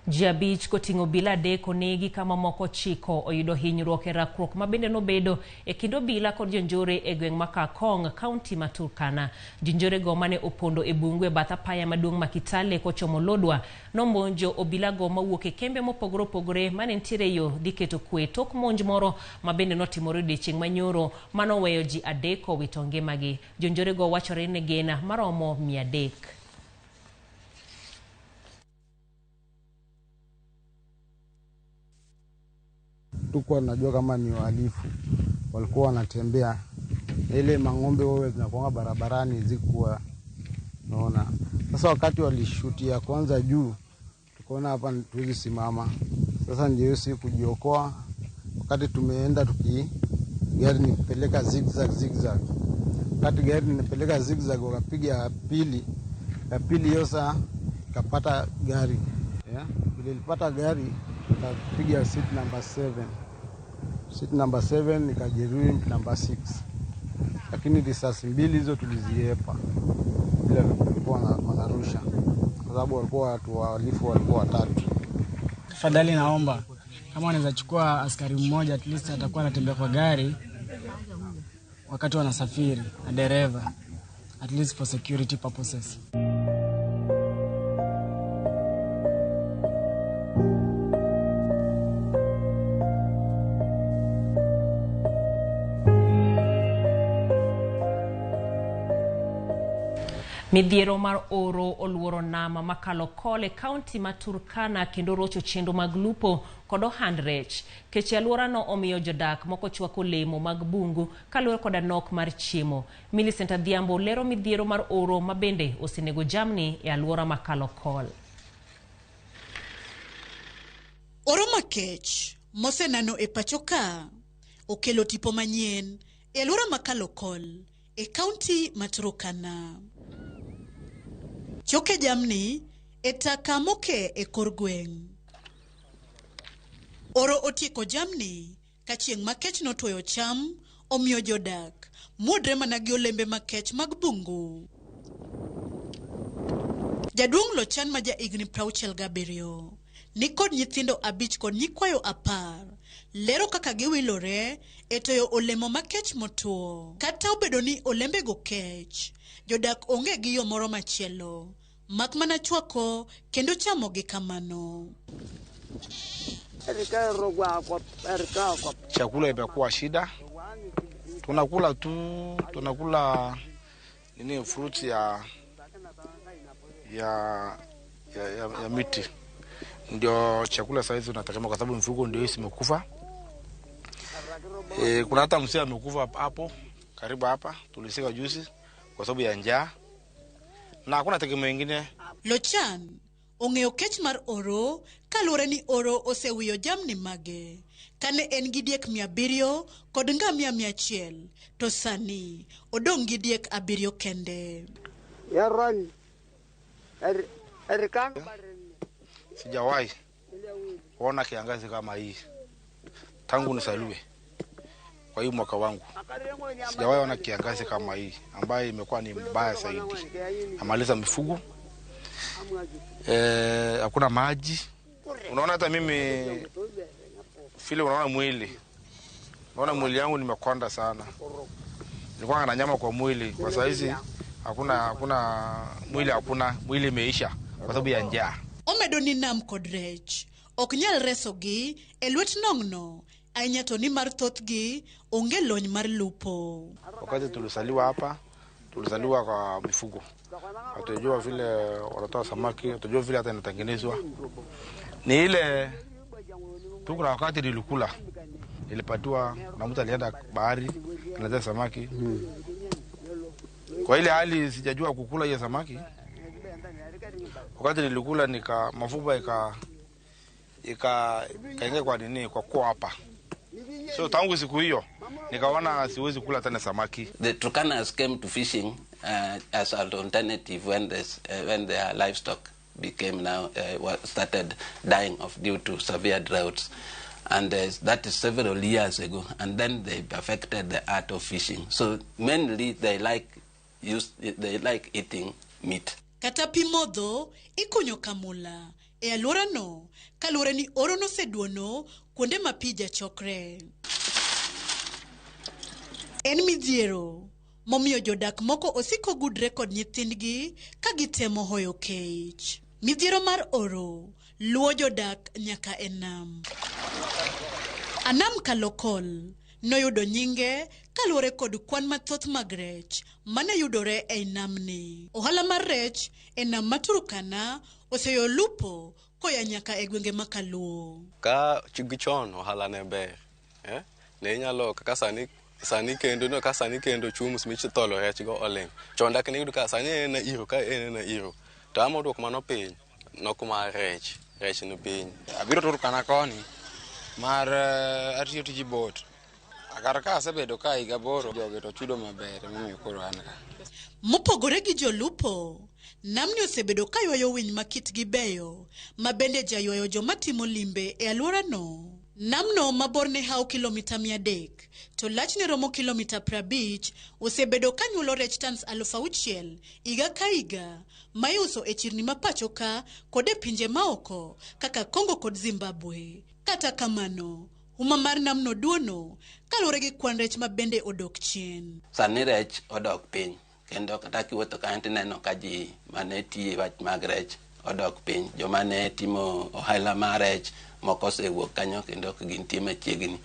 Jabich kotingo bila deko negi kama moko chiko oyudo hinyruok e rakruok mabende nobedo e kindo bila kod jonjore e gweng' Makakong, kaunti ma Turkana. Jonjore go mane opondo e bungu e batha paya maduong' ma Kitale kochomo Lodwa nomonjo obila go mawuok e kembe mopogore opogore mane ntiere yo dhi keto kwe tok monj moro mabende notimore odiechieng' manyoro manoweyo ji 3 wito ngimagi. Jonjore go wachore ne gena maromo 300. Tukuwa najua kama ni wahalifu walikuwa wanatembea ile mang'ombe wao zinakuwa barabarani zikuwa naona. Sasa wakati walishutia kwanza juu tukaona hapa tuwezi simama. Sasa ndio si kujiokoa wakati tumeenda gari nipeleka zigzag. Wakati gari nipeleka zigzag wakapiga ya pili yosa kapata gari. Yeah? Ile ilipata gari nikapiga seat number 7. Seat number 7 nikajeruhi number 6. Lakini risasi mbili hizo tuliziepa. Bila walikuwa wanarusha. Kwa sababu walikuwa watu wahalifu walikuwa 3. Tafadhali naomba kama wanaweza chukua askari mmoja at least atakuwa anatembea kwa gari wakati wanasafiri na dereva, at least for security purposes. Midhiero mar oro oluoro nama makalo kole kaunti ma Turkana kendo rocho chendo mag lupo kod ohand rech. Keche alworano omiyo jodak moko chwako lemo mag bungu kaluwore koda nok mar chiemo. Millicent Adhiambo lero midhiero mar oro mabende osenego jamni e alwora makalo kol. Oro makech mosenano e pachoka okelo tipo manyien e alwora makalo kol e kaunti ma Turkana. Choke jamni etaka moke e kor gweng. Oro otieko jamni ka chieng' makech notuoyo cham omiyo jodak muodre mana gi olembe makech mag bungu. Jaduong' Lochan ma ja higni 67 ni kod nyithindo 5 kod nyikwayo 10 lero kaka giwilore e toyo olemo makech motuo. Kata obedo ni olembe go kech, jodak onge gi yo moro machielo mak mana chwako kendo chamo gi kamano. Chakula imekuwa shida. Tunakula nini fruits ya miti. Ndio chakula saizi tunatakama kwa sababu mifugo ndio imekufa. Kuna hata msee amekufa hapo karibu hapa, tulisika juzi kwa sababu ya njaa. Na hakuna tegemeo mengine. Lochan ong'eyo kech mar oro kaluwore ni oro osewiyo jamni mage. Kane en gi diek 700 kod ngamia 100 to sani odong' gi diek 7 kende. Sijawahi kuona kiangazi kama hii tangu nisaliwe. Kwa hii mwaka wangu sijawahi ona kiangazi kama hii ambayo imekuwa ni mbaya zaidi. Amaliza mifugo, hakuna maji. Unaona hata mimi vile unaona mwili yangu nimekonda sana. Nilikuwa na nyama kwa mwili, kwa saizi hakuna mwili imeisha kwa sababu ya njaa. Omedo ni nam kod rech ok nyal resogi e lwet nong'no. Ahinya to ni mar thothgi onge lony mar lupo. Wakati tulisaliwa hapa, tulisaliwa kwa mifugo. Hatujua vile wanatoa samaki, hatujua vile hata inatengenezwa. Ni ile tukuna wakati nilikula. Ilipatiwa na mtu alienda bahari, analeta samaki. Kwa ile hali sijajua kukula hiyo samaki. Wakati nilikula mafupa ikaingia kwa nini kwa kuwa hapa. So tangu siku hiyo nikaona siwezi kula tena samaki. The Turkanas came to fishing as an alternative when their livestock became started dying due to severe droughts, and that is several years ago. And then they perfected the art of fishing. So mainly they like eating meat. Kata pimodho ikunyo kamula e alworano kaluwore ni oro noseduono kuonde ma pi jachokre. En midhiero momiyo jodak moko osiko gudre kod nyithindgi ka gitemo hoyo kech. Midhiero mar oro luwo jodak nyaka e nam. Anam Kalokol noyudo nyinge kaluwore kod kwan mathoth mag rech mane yudore e namni. Ohala mar rech e nam ma Turkana oseyo lupo koya nyaka e gwenge makaluo. Ka gichon ohala ne ber, ne nyalo kaka sani kendo chumus michitolo rech go oleng. Chon dak ne yudo ka sani na iro ka na iro. To amo dok mano piny nokuma rech no piny. Abiro Turkana koni mar atiyo tiji bot. Akaraka asebedo ka higa boro joge to chudo maber momiyo koro an ka. Mopogore gi jolupo, namni osebedo ka ywayo winy makitgi beyo, ma bende jaywayo joma timo limbe e alworano. Namno maborne hao kilomita 300 to lachne romo kilomita 50 osebedo ka nyuolo rech tons 6,000 higa ka higa, ma iuso e chirni ma pacho ka kod e pinje maoko kaka Kongo kod Zimbabwe. Kata kamano, uma mar namno duono kaluwore gi kwan rech ma bende odok chien. Sani rech odok piny, kendo kata kiwuotho kanyo tineno ka ji mane tiyo wach mag rech odok piny. Joma ne timo ohala mar rech moko osewuok kanyo kendo ok gintie machiegni.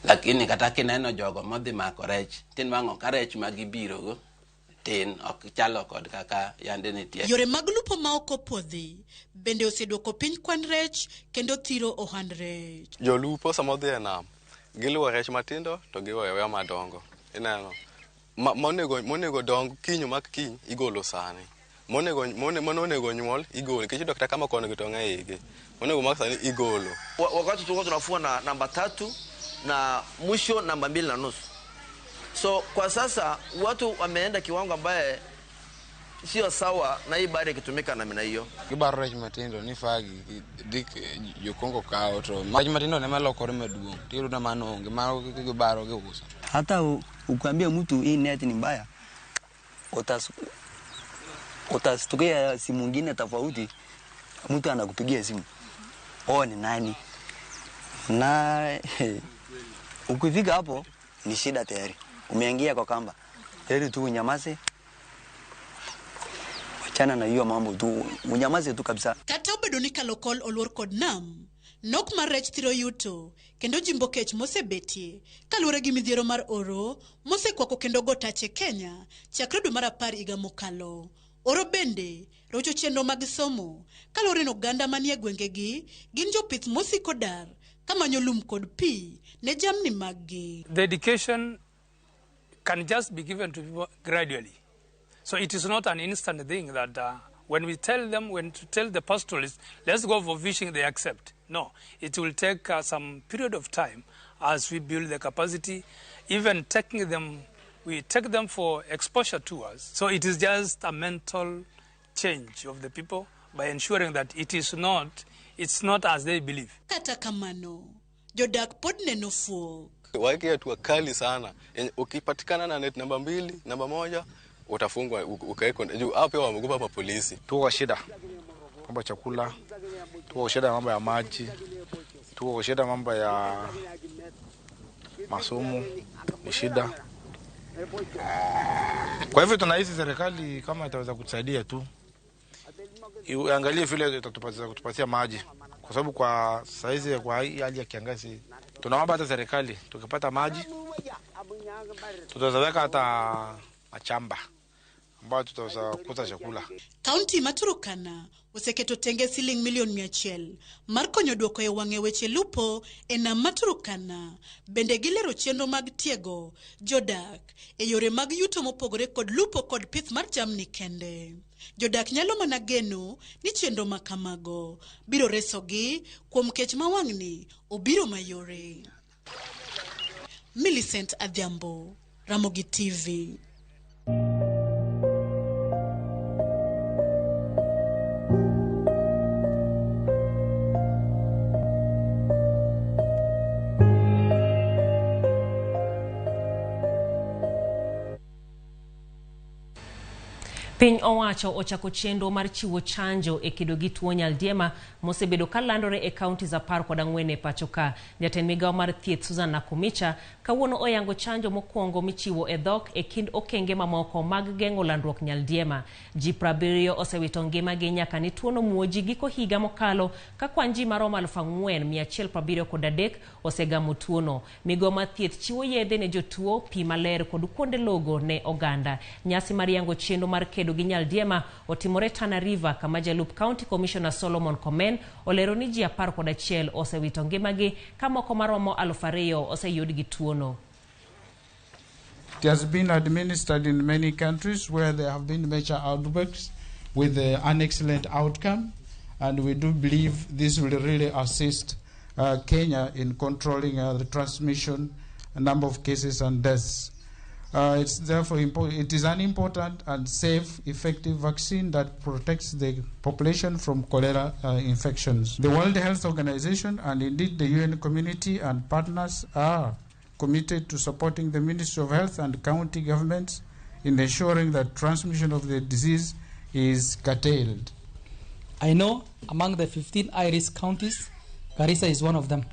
Lakini kata kineno jogo modhi mako rech, tinwang'o ka rech ma gibirogo tin ok chalo kod kaka yande nitie. Yore mag lupo ma ok opodhi bende oseduoko piny kwan rech kendo thiro ohand rech. Jolupo samodhi e nam, giluwo rech matindo to giweyo madongo. Ineno, monego dong kinyo mak kiny igolo sani. Monego nyuol igolo, kisha dokta kama kono gitonga hige. Monego mak sani igolo. Wakati tulikuwa tunafua na namba 3 na mwisho namba 2.5. So kwa sasa watu wameenda kiwango ambaye sio sawa na hii bari ikitumika namna hiyo. Gibaro rech matindo ni fagi dik jokongo kao to rech matindo ne malokore maduong'. Tiro na mano onge mano gibaro giuso. Hata ukiambia mtu hii net ni mbaya, utasikia simu nyingine tofauti, mtu anakupigia simu. Oh, ni nani? Na ukifika hapo ni shida tayari. Umeingia kwa kamba. Heri tu unyamaze. Wachana na hiyo mambo tu. Unyamaze tu kabisa. Kata obedo ni kalokol oluor kod nam, nok mar rech thiro yuto, kendo jimbo kech mosebetie, kaluwore gi midhiero mar oro, mosekwako kendo gotache Kenya, chakre dwe mar 10 higa mokalo. Oro bende, rocho chenro mag somo, kaluwore n'oganda manie gwengegi, gin jopith mosiko dar, kamanyo lum kod pi, ne jamni maggi. The education can just be given to people gradually. So it is not an instant thing that when we tell them, to tell the pastoralists, let's go for fishing, they accept. No, it will take some period of time as we build the capacity, even taking them, we take them for exposure tours. So it is just a mental change of the people by ensuring that it's not as they believe. Kata kamano, jodak pod neno fuok. Waiki hatua kali sana. Ukipatikana na net namba 2, namba 1, utafungwa ukaeko juu hapo wamegopa pa polisi. Tuko shida mambo ya chakula, tuko shida mambo ya maji, tuko shida mambo ya masomo, ni shida. Kwa hivyo tunahisi serikali kama itaweza kutusaidia tu, iangalie vile kutupatia maji, kwa sababu kwa saizi kwa hali ya kiangazi tunaomba hata serikali tukipata maji tutaweza hata machamba ambayo tutaweza kukuza chakula. Kaunti Maturukana oseketo tenge siling milion 100 mar konyo duoko e wang'e weche lupo e nam Maturukana. Bende gilero chenro mag tiego jodak e yore mag yuto mopogore kod lupo kod pith mar jamni kende. Jodak nyalo mana geno ni chenro makamago biro resogi kuom kech mawang'ni obiro mayore. Millicent Adhiambo, Ramogi TV. Piny owacho ochako chenro mar chiwo chanjo e kedo gi tuo nyaldiema mosebedo ka landore e kaunti za 14 e pacho ka. Jatend migawo mar thieth Susan Nakumicha kawuono oyango chanjo mokwongo michiwo e dhok e kind okenge mamoko mag geng'o landruok nyaldiema. Ji 70 osewito ngimagi nyaka ni tuono muoji giko higa mokalo ka kwan ji maromo 4,173 osegamo tuono. Migawo mar thieth chiwo yedhe ne jotuo, pi maler kod kuonde logo ne oganda. Nyasi mar yango chenro mar kedo gi nyaldiema otimore Tana River kama jalup County Commissioner Solomon Komen olero ni ji 11 osewito ngimagi ka moko maromo 2,000 oseyud gi tuono. It has been administered in many countries where there have been major outbreaks with an excellent outcome, and we do believe this will really assist Kenya in controlling the transmission number of cases and deaths. It's therefore it is an important and safe, effective vaccine that protects the population from cholera infections. The World Health Organization and indeed the UN community and partners are committed to supporting the Ministry of Health and county governments in ensuring that transmission of the disease is curtailed. I know among the 15 high-risk counties, Garissa is one of them.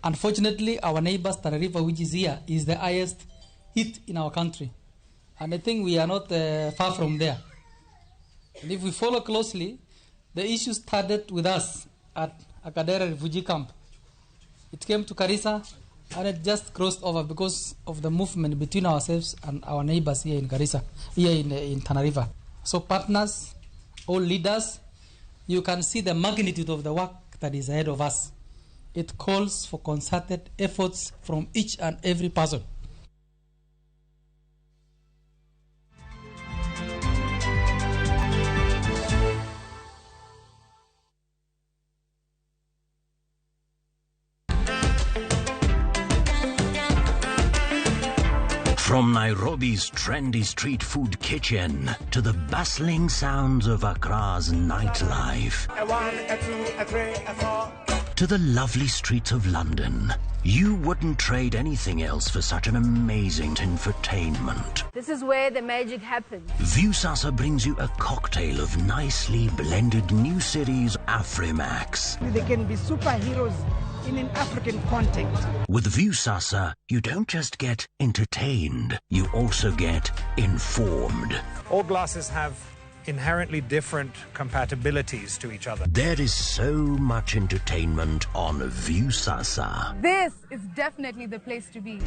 Unfortunately, our neighbors, Tana River, which is here, is the highest hit in our country. And I think we are not far from there. And if we follow closely, the issue started with us at Akadera refugee camp. It came to Garissa and it just crossed over because of the movement between ourselves and our neighbors here in Garissa, here in Tana River. So partners, all leaders, you can see the magnitude of the work that is ahead of us. It calls for concerted efforts from each and every person. From Nairobi's trendy street food kitchen to the bustling sounds of Accra's nightlife, A 1, a 2, a 3, a 4. to the lovely streets of London, you wouldn't trade anything else for such an amazing infotainment. This is where the magic happens. Viusasa brings you a cocktail of nicely blended new series Afrimax. They can be superheroes in an African context. With Viusasa, you don't just get entertained, you also get informed. All glasses have inherently different compatibilities to each other. There is so much entertainment on Viusasa. This is definitely the place to be.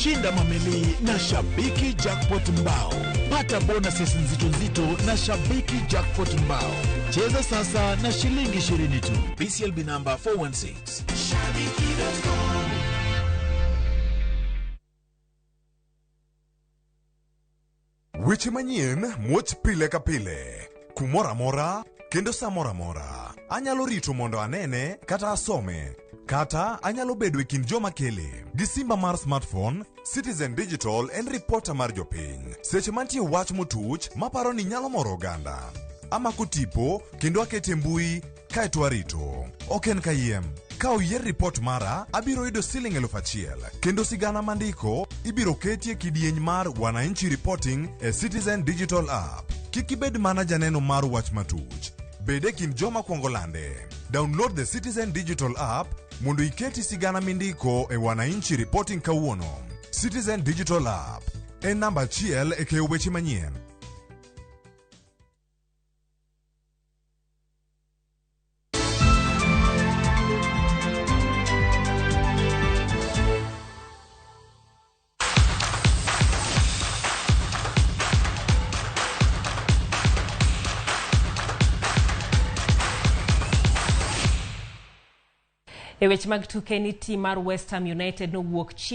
Shinda mamili na Shabiki Jackpot Mbao. Pata bonuses nzito na Shabiki Jackpot Mbao. Cheza sasa na shilingi 20 tu. BCLB number 416. Shabiki.com. Weche manyien muoch pile ka pile. Kumora mora kendo samora mora. Anyalo rito mondo anene kata asome. Kata anyalo bedo e kind joma kele. Gi simba mar smartphone, Citizen Digital en reporter mar jopiny. Seche mantie wach motuch maparo ni nyalo moro oganda. Amako tipo kendo akete mbui kaeto arito. Ok en kayiem. Ka oyier report mara, abiro yudo siling 1,000. Kendo sigana mandiko, ibiro ketie kidieny mar Wananchi Reporting e Citizen Digital App. Kikibed mana janeno mar wach matuch. Bede kin joma kuongo lande. Download the Citizen Digital App mondo iketi sigana mindiko e Wananchi Reporting kawuono. Citizen Digital App. En namba chiel e keyo weche manyien. E weche mag tuke ni tim mar West Ham United no wuok chien